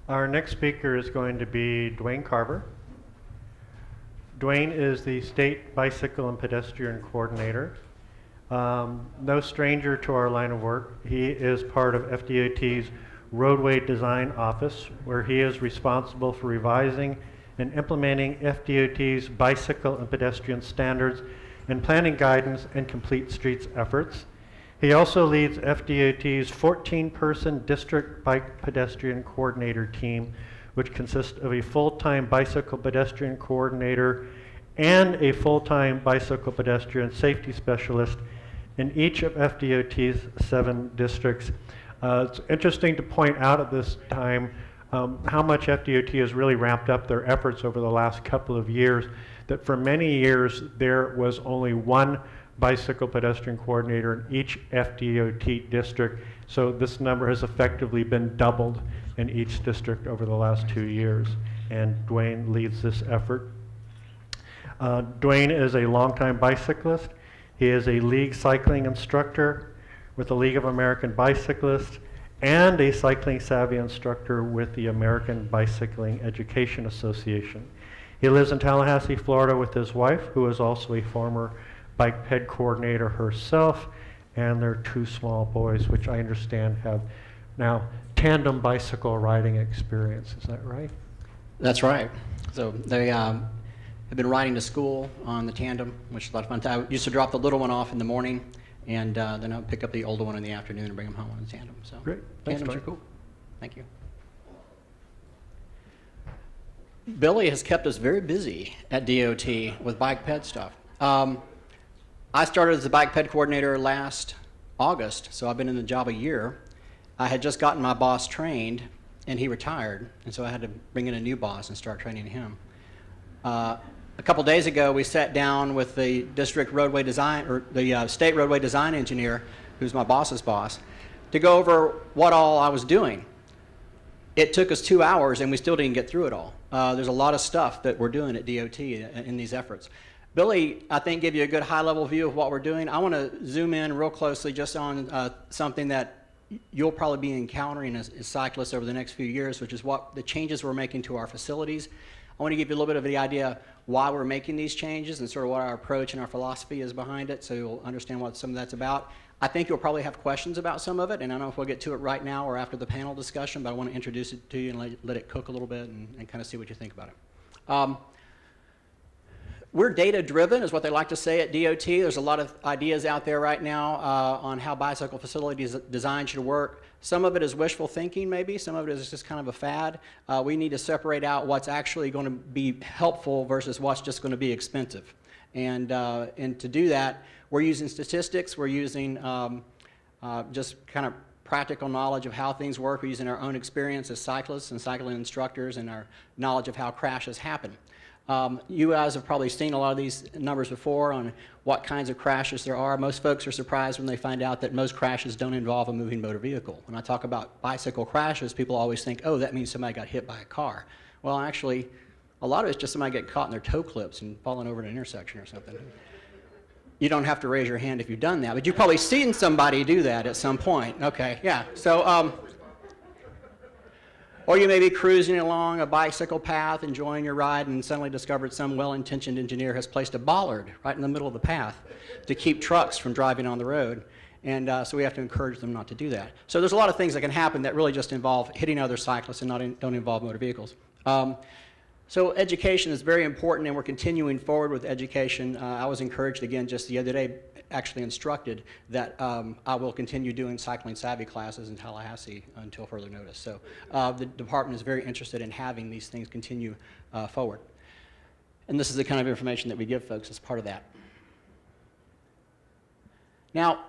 Our next speaker is going to be Dewayne Carver. Dewayne is the State Bicycle and Pedestrian Coordinator. No stranger to our line of work. He is part of FDOT's Roadway Design Office, where he is responsible for revising and implementing FDOT's bicycle and pedestrian standards and planning guidance and complete streets efforts. He also leads FDOT's 14-person district bike pedestrian coordinator team, which consists of a full-time bicycle pedestrian coordinator and a full-time bicycle pedestrian safety specialist in each of FDOT's 7 districts. It's interesting to point out at this time how much FDOT has really ramped up their efforts over the last couple of years, that for many years there was only one bicycle pedestrian coordinator in each FDOT district. So this number has effectively been doubled in each district over the last 2 years, and Dewayne leads this effort. Dewayne is a longtime bicyclist. He is a league cycling instructor with the League of American Bicyclists and a cycling savvy instructor with the American Bicycling Education Association. He lives in Tallahassee, Florida with his wife, who is also a former bike ped coordinator herself, and their 2 small boys, which I understand have now tandem bicycle riding experience. Is that right? That's right. So they have been riding to school on the tandem, which is a lot of fun. I used to drop the little one off in the morning, and then I would pick up the older one in the afternoon and bring him home on the tandem. So great. Thanks, tandems are cool. Thank you. Billy has kept us very busy at DOT with bike ped stuff. I started as a bike ped coordinator last August, so I've been in the job a year. I had just gotten my boss trained, and he retired, and so I had to bring in a new boss and start training him. A couple days ago, we sat down with the district roadway design, or the state roadway design engineer, who's my boss's boss, to go over what all I was doing. It took us 2 hours, and we still didn't get through it all. There's a lot of stuff that we're doing at DOT in these efforts. Billy, I think, gave you a good high-level view of what we're doing. I want to zoom in real closely just on something that you'll probably be encountering as cyclists over the next few years, which is what the changes we're making to our facilities. I want to give you a little bit of the idea why we're making these changes and sort of what our approach and our philosophy is behind it, so you'll understand what some of that's about. I think you'll probably have questions about some of it, and I don't know if we'll get to it right now or after the panel discussion, but I want to introduce it to you and let it cook a little bit and kind of see what you think about it. We're data-driven, is what they like to say at DOT. There's a lot of ideas out there right now on how bicycle facilities design should work. Some of it is wishful thinking, maybe. Some of it is just kind of a fad. We need to separate out what's actually going to be helpful versus what's just going to be expensive. And to do that, we're using statistics. We're using just kind of practical knowledge of how things work. We're using our own experience as cyclists and cycling instructors and our knowledge of how crashes happen. You guys have probably seen a lot of these numbers before on what kinds of crashes there are. Most folks are surprised when they find out that most crashes don't involve a moving motor vehicle. When I talk about bicycle crashes, people always think, oh, that means somebody got hit by a car. Well, actually, a lot of it's just somebody getting caught in their toe clips and falling over an intersection or something. You don't have to raise your hand if you've done that, but you've probably seen somebody do that at some point. Okay, yeah. So, or you may be cruising along a bicycle path, enjoying your ride, and suddenly discovered some well-intentioned engineer has placed a bollard right in the middle of the path to keep trucks from driving on the road. And so we have to encourage them not to do that. So there's a lot of things that can happen that really just involve hitting other cyclists and don't involve motor vehicles. So education is very important, and we're continuing forward with education. I was encouraged again just the other day, actually instructed that I will continue doing cycling savvy classes in Tallahassee until further notice. So the department is very interested in having these things continue forward. And this is the kind of information that we give folks as part of that. Now,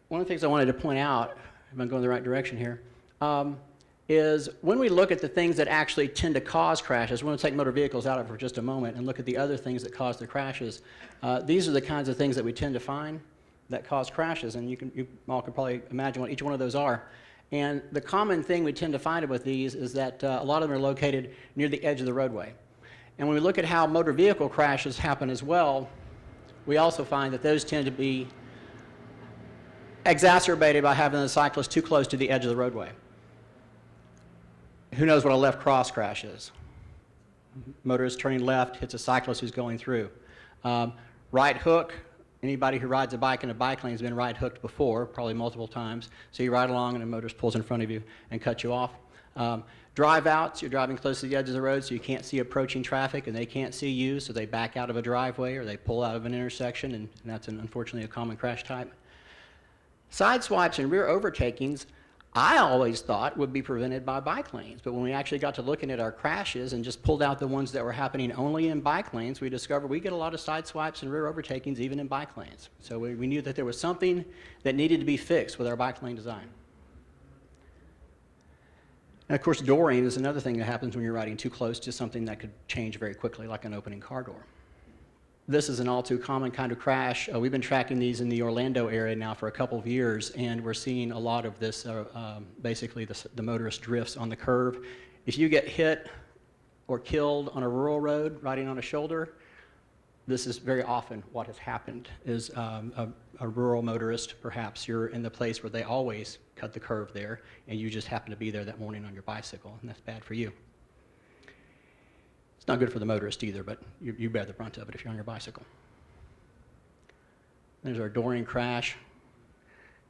one of the things I wanted to point out, if I'm going the right direction here, is when we look at the things that actually tend to cause crashes, we're going to take motor vehicles out of it for just a moment and look at the other things that cause the crashes. These are the kinds of things that we tend to find that cause crashes, and you all can probably imagine what each one of those are. And the common thing we tend to find with these is that a lot of them are located near the edge of the roadway. And when we look at how motor vehicle crashes happen as well, we also find that those tend to be exacerbated by having the cyclist too close to the edge of the roadway. Who knows what a left cross crash is? Motorist turning left hits a cyclist who's going through. Right hook, anybody who rides a bike in a bike lane has been right hooked before, probably multiple times. So you ride along and a motorist pulls in front of you and cuts you off. Drive outs, you're driving close to the edge of the road so you can't see approaching traffic and they can't see you, so they back out of a driveway or they pull out of an intersection, and that's unfortunately a common crash type. Side swipes and rear overtakings, I always thought would be prevented by bike lanes, but when we actually got to looking at our crashes and just pulled out the ones that were happening only in bike lanes, we discovered we get a lot of side swipes and rear overtakings even in bike lanes. So we knew that there was something that needed to be fixed with our bike lane design. And of course, dooring is another thing that happens when you're riding too close to something that could change very quickly, like an opening car door. This is an all too common kind of crash. We've been tracking these in the Orlando area now for a couple of years, and we're seeing a lot of this, basically the motorist drifts on the curve. If you get hit or killed on a rural road riding on a shoulder, this is very often what has happened, is a rural motorist, perhaps you're in the place where they always cut the curve there, and you just happen to be there that morning on your bicycle, and that's bad for you. It's not good for the motorist either, but you bear the brunt of it if you're on your bicycle. There's our dooring crash.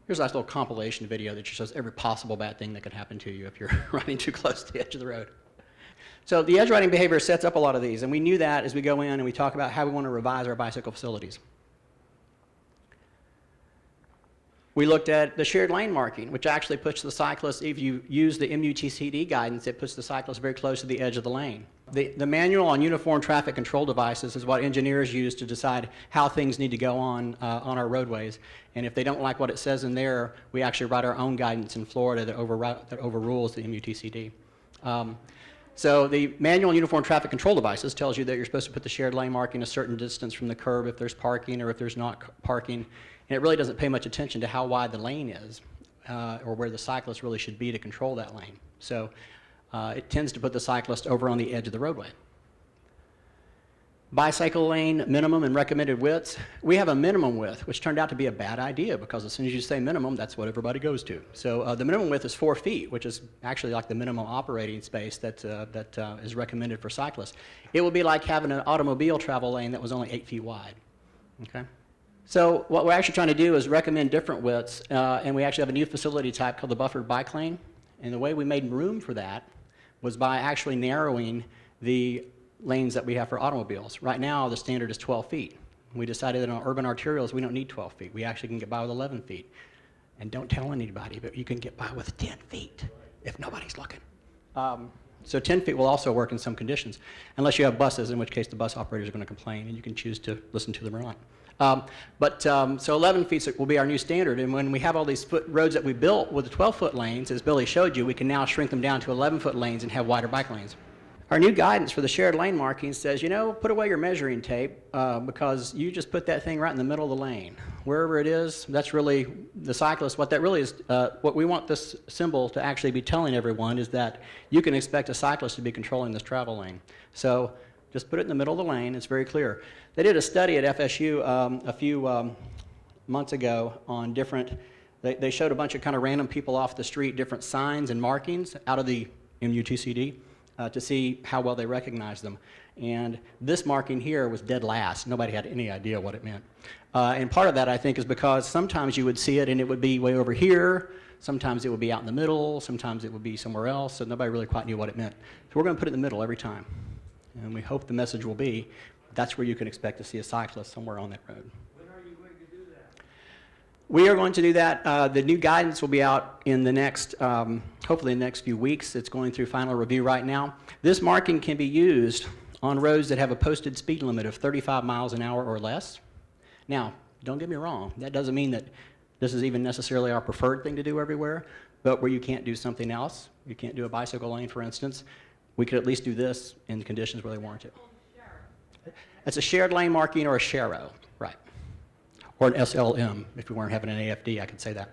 Here's a nice little compilation video that just shows every possible bad thing that could happen to you if you're riding too close to the edge of the road. So the edge riding behavior sets up a lot of these, and we knew that as we go in and we talk about how we want to revise our bicycle facilities. We looked at the shared lane marking, which actually puts the cyclist, if you use the MUTCD guidance, it puts the cyclist very close to the edge of the lane. The manual on uniform traffic control devices is what engineers use to decide how things need to go on our roadways. And if they don't like what it says in there, we actually write our own guidance in Florida that overrules the MUTCD. So the manual uniform traffic control devices tells you that you're supposed to put the shared lane marking a certain distance from the curb if there's parking or if there's not parking. And it really doesn't pay much attention to how wide the lane is or where the cyclist really should be to control that lane. So it tends to put the cyclist over on the edge of the roadway. Bicycle lane minimum and recommended widths. We have a minimum width, which turned out to be a bad idea because as soon as you say minimum, that's what everybody goes to. So the minimum width is 4 feet, which is actually like the minimum operating space that is recommended for cyclists. It would be like having an automobile travel lane that was only 8 feet wide. Okay? So what we're actually trying to do is recommend different widths, and we actually have a new facility type called the buffered bike lane. And the way we made room for that was by actually narrowing the lanes that we have for automobiles. Right now, the standard is 12 feet. We decided that on urban arterials, we don't need 12 feet. We actually can get by with 11 feet. And don't tell anybody, but you can get by with 10 feet if nobody's looking. So 10 feet will also work in some conditions, unless you have buses, in which case the bus operators are going to complain, and you can choose to listen to them or not. So 11 feet will be our new standard, and when we have all these roads that we built with the 12-foot lanes, as Billy showed you, we can now shrink them down to 11-foot lanes and have wider bike lanes. Our new guidance for the shared lane marking says, put away your measuring tape because you just put that thing right in the middle of the lane. Wherever it is, that's really the cyclist. What that really is, what we want this symbol to actually be telling everyone is that you can expect a cyclist to be controlling this travel lane. So just put it in the middle of the lane. It's very clear. They did a study at FSU a few months ago on different, they showed a bunch of kind of random people off the street, different signs and markings out of the MUTCD. To see how well they recognized them. And this marking here was dead last. Nobody had any idea what it meant. And part of that, I think, is because sometimes you would see it and it would be way over here. Sometimes it would be out in the middle. Sometimes it would be somewhere else. So nobody really quite knew what it meant. So we're going to put it in the middle every time. And we hope the message will be, that's where you can expect to see a cyclist somewhere on that road. We are going to do that. The new guidance will be out in the next, hopefully the next few weeks. It's going through final review right now. This marking can be used on roads that have a posted speed limit of 35 miles an hour or less. Now, don't get me wrong. That doesn't mean that this is even necessarily our preferred thing to do everywhere, but where you can't do something else, you can't do a bicycle lane, for instance, we could at least do this in conditions where they warrant it. It's a shared lane marking or a SHARO, right. Or an SLM. If we weren't having an AFD, I could say that.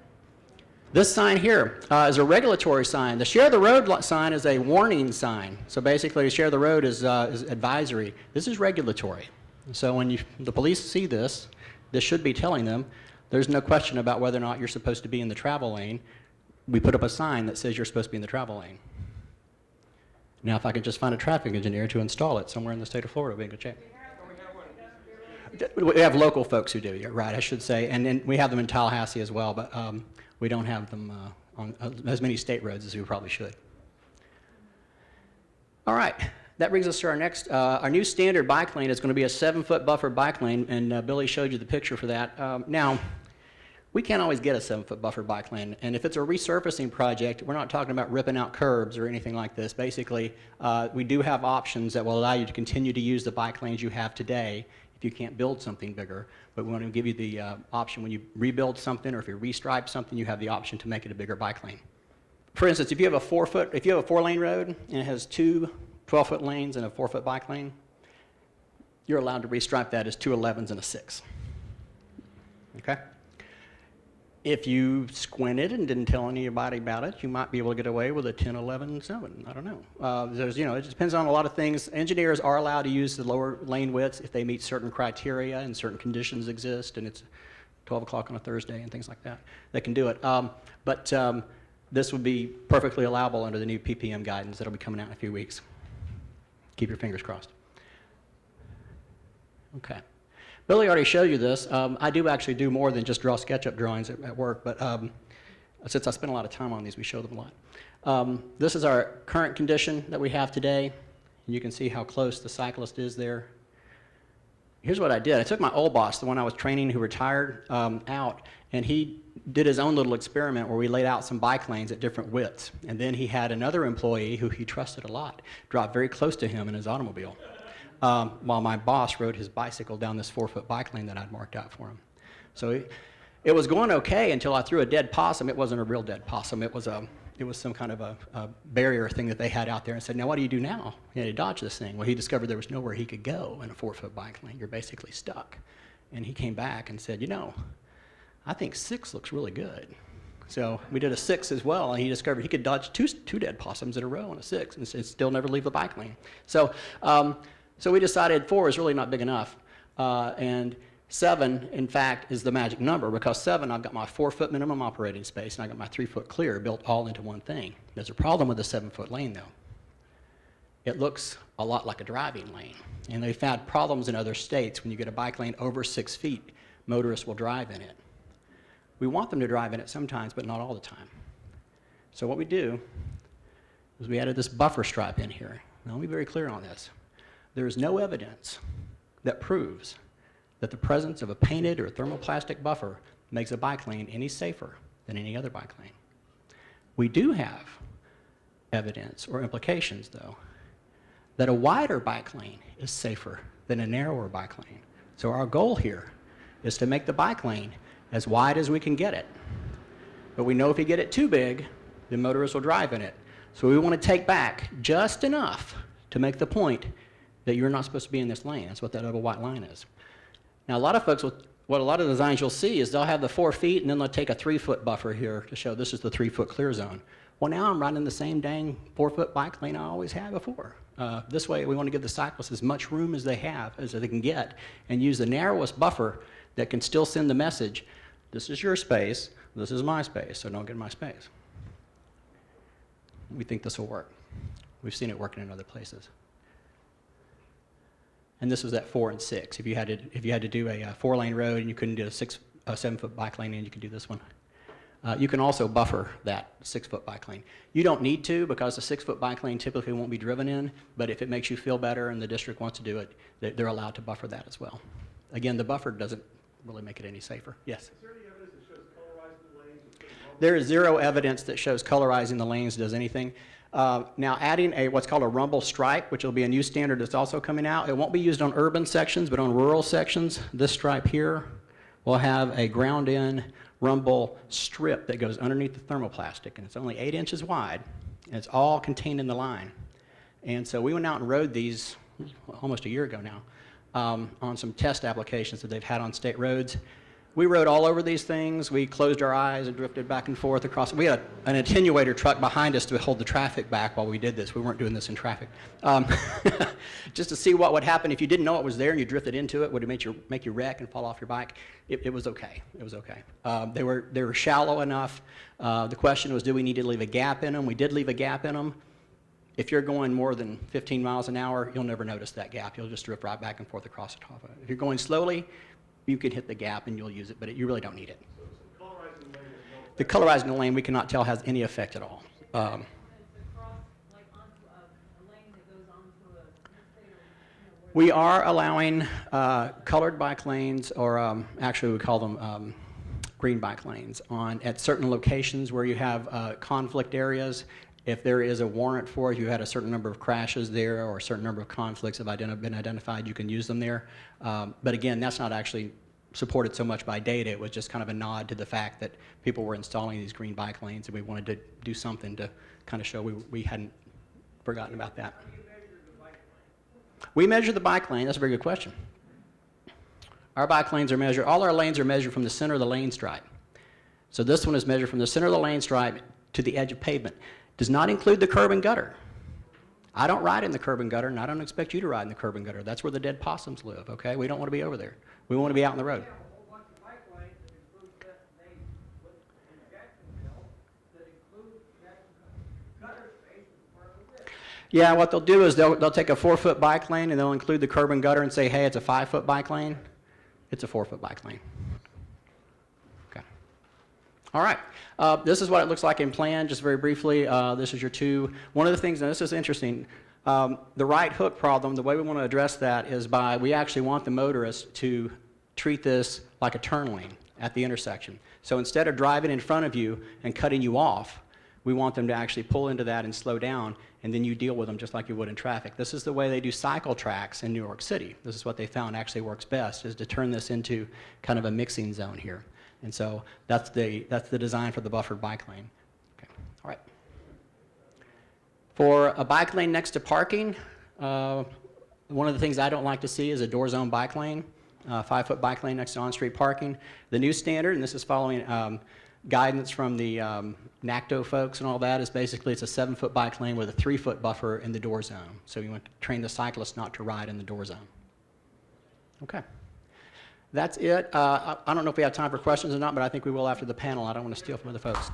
This sign here is a regulatory sign. The share the road sign is a warning sign. So basically, share the road is advisory. This is regulatory. So when the police see this, this should be telling them there's no question about whether or not you're supposed to be in the travel lane. We put up a sign that says you're supposed to be in the travel lane. Now, if I could just find a traffic engineer to install it somewhere in the state of Florida, we'll be in good shape. We have local folks who do, you're right, I should say, and then we have them in Tallahassee as well, but we don't have them on as many state roads as we probably should. All right, that brings us to our new standard bike lane is going to be a 7-foot buffer bike lane, and Billy showed you the picture for that. Now, we can't always get a 7-foot buffer bike lane, and if it's a resurfacing project, we're not talking about ripping out curbs or anything like this. Basically, we do have options that will allow you to continue to use the bike lanes you have today if you can't build something bigger, but we want to give you the option when you rebuild something or if you restripe something, you have the option to make it a bigger bike lane. For instance, if you have a 4-lane road and it has 2 12-foot lanes and a 4-foot bike lane, you're allowed to restripe that as 2 11s and a 6. Okay? If you squinted and didn't tell anybody about it, you might be able to get away with a 10, 11, 7. I don't know. It depends on a lot of things. Engineers are allowed to use the lower lane widths if they meet certain criteria and certain conditions exist, and it's 12 o'clock on a Thursday and things like that. They can do it. But this would be perfectly allowable under the new PPM guidance that'll be coming out in a few weeks. Keep your fingers crossed. Okay. Billy already showed you this. I do actually do more than just draw SketchUp drawings at work, but since I spend a lot of time on these, we show them a lot. This is our current condition that we have today. You can see how close the cyclist is there. Here's what I did. I took my old boss, the one I was training who retired, out, and he did his own little experiment where we laid out some bike lanes at different widths. And then he had another employee who he trusted a lot drop very close to him in his automobile. While my boss rode his bicycle down this 4-foot bike lane that I'd marked out for him. So it was going okay until I threw a dead possum. It wasn't a real dead possum. It was some kind of a barrier thing that they had out there, and said, now what do you do now? He had to dodge this thing. Well, he discovered there was nowhere he could go in a 4-foot bike lane. You're basically stuck. And he came back and said, I think 6 looks really good. So we did a 6 as well, and he discovered he could dodge two dead possums in a row on a 6 and still never leave the bike lane. So we decided 4 is really not big enough, and 7, in fact, is the magic number, because 7, I've got my 4-foot minimum operating space, and I got my 3-foot clear built all into one thing. There's a problem with the 7-foot lane, though. It looks a lot like a driving lane, and they've found problems in other states. When you get a bike lane over 6 feet, motorists will drive in it. We want them to drive in it sometimes, but not all the time. So what we do is we added this buffer stripe in here. Now, let me be very clear on this. There is no evidence that proves that the presence of a painted or thermoplastic buffer makes a bike lane any safer than any other bike lane. We do have evidence or implications, though, that a wider bike lane is safer than a narrower bike lane. So our goal here is to make the bike lane as wide as we can get it. But we know if you get it too big, the motorists will drive in it. So we want to take back just enough to make the point that you're not supposed to be in this lane. That's what that little white line is. Now, a lot of folks, what a lot of designs you'll see is they'll have the 4 feet, and then they'll take a 3-foot buffer here to show this is the 3-foot clear zone. Well, now I'm riding the same dang 4-foot bike lane I always had before. This way, we want to give the cyclists as much room as they have, as they can get, and use the narrowest buffer that can still send the message, this is your space, this is my space, so don't get in my space. We think this will work. We've seen it working in other places. And this was at 4 and 6. If you had to do a 4-lane road and you couldn't do a 7-foot bike lane, and you can do this one. You can also buffer that 6-foot bike lane. You don't need to, because the 6-foot bike lane typically won't be driven in, but if it makes you feel better and the district wants to do it, they're allowed to buffer that as well. Again, the buffer doesn't really make it any safer. Yes? Is there any evidence that shows colorizing the lanes? There is zero evidence that shows colorizing the lanes does anything. Now, adding what's called a rumble stripe, which will be a new standard that's also coming out. It won't be used on urban sections, but on rural sections, this stripe here will have a ground-in rumble strip that goes underneath the thermoplastic, and it's only 8 inches wide, and it's all contained in the line. And so we went out and rode these almost a year ago now on some test applications that they've had on state roads. We rode all over these things. We closed our eyes and drifted back and forth across. We had an attenuator truck behind us to hold the traffic back while we did this. We weren't doing this in traffic. Just to see what would happen if you didn't know it was there and you drifted into it. Would it make you wreck and fall off your bike? It was okay. It was okay. They were shallow enough. The question was, do we need to leave a gap in them? We did leave a gap in them. If you're going more than 15 miles an hour, you'll never notice that gap. You'll just drift right back and forth across the top of it. If you're going slowly, you can hit the gap and you'll use it, but you really don't need it. The colorizing the lane, we cannot tell has any effect at all. We are allowing colored bike lanes, or actually we call them green bike lanes, at certain locations where you have conflict areas. If there is a warrant for it, you had a certain number of crashes there or a certain number of conflicts have been identified, you can use them there. But again, that's not actually supported so much by data. It was just kind of a nod to the fact that people were installing these green bike lanes, and we wanted to do something to kind of show we hadn't forgotten about that. We measure the bike lane. That's a very good question. Our bike lanes are measured, all our lanes are measured from the center of the lane stripe. So this one is measured from the center of the lane stripe to the edge of pavement. Does not include the curb and gutter. I don't ride in the curb and gutter, and I don't expect you to ride in the curb and gutter. That's where the dead possums live, okay? We don't want to be over there. We want to be out in the road. Yeah, what they'll do is they'll take a 4-foot bike lane and they'll include the curb and gutter and say, hey, it's a 5-foot bike lane. It's a 4-foot bike lane. Okay. All right. This is what it looks like in plan, just very briefly. This is your two. One of the things, and this is interesting, the right hook problem, the way we want to address that is we actually want the motorist to treat this like a turn lane at the intersection. So instead of driving in front of you and cutting you off, we want them to actually pull into that and slow down, and then you deal with them just like you would in traffic. This is the way they do cycle tracks in New York City. This is what they found actually works best, is to turn this into kind of a mixing zone here. And so that's the design for the buffered bike lane. Okay, all right. For a bike lane next to parking, one of the things I don't like to see is a door zone bike lane, 5-foot bike lane next to on-street parking. The new standard, and this is following guidance from the NACTO folks and all that, is basically it's a 7-foot bike lane with a 3-foot buffer in the door zone. So you want to train the cyclist not to ride in the door zone. Okay. That's it. I don't know if we have time for questions or not, but I think we will after the panel. I don't want to steal from other folks.